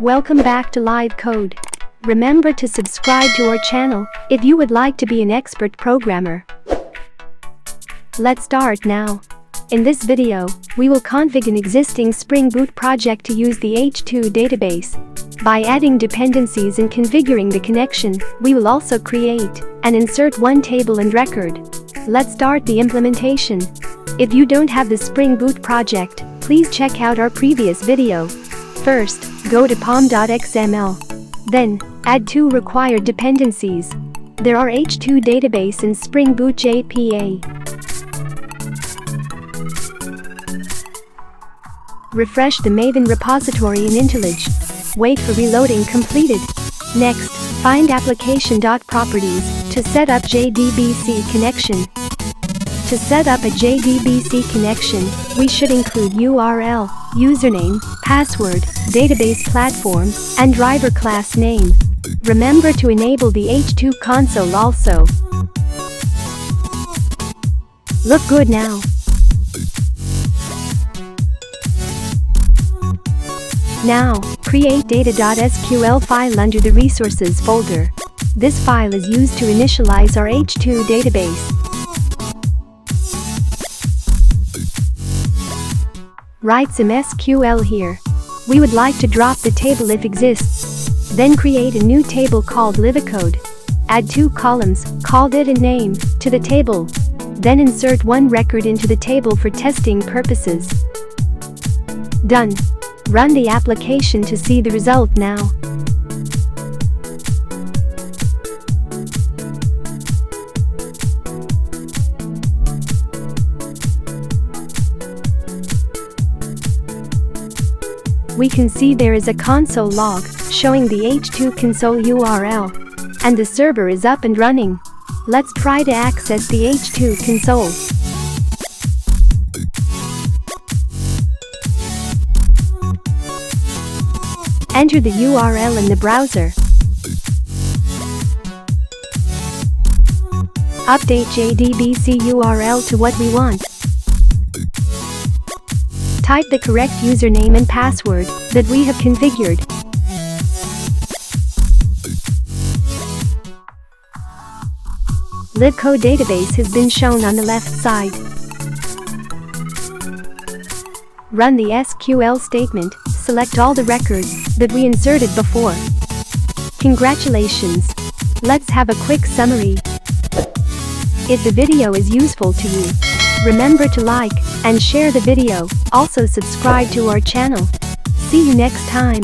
Welcome back to Live Code. Remember to subscribe to our channel if you would like to be an expert programmer. Let's start now. In this video, we will configure an existing Spring Boot project to use the H2 database. By adding dependencies and configuring the connection, we will also create and insert one table and record. Let's start the implementation. If you don't have the Spring Boot project, please check out our previous video. First, go to pom.xml. Then, add two required dependencies. There are H2 database and Spring Boot JPA. Refresh the Maven repository in IntelliJ. Wait for reloading completed. Next, find application.properties to set up JDBC connection. To set up a JDBC connection, we should include URL, username, password, database platform, and driver class name. Remember to enable the H2 console also. Look good now. Now, create data.sql file under the resources folder. This file is used to initialize our H2 database. Write some SQL here. We would like to drop the table if exists. Then create a new table called livecode. Add two columns, called it and name, to the table. Then insert one record into the table for testing purposes. Done. Run the application to see the result now. We can see there is a console log showing the H2 console URL. And the server is up and running. Let's try to access the H2 console. Enter the URL in the browser. Update JDBC URL to what we want. Type the correct username and password that we have configured. Libcode database has been shown on the left side. Run the SQL statement, select all the records that we inserted before. Congratulations! Let's have a quick summary. If the video is useful to you, remember to like and share the video. Also subscribe to our channel. See you next time.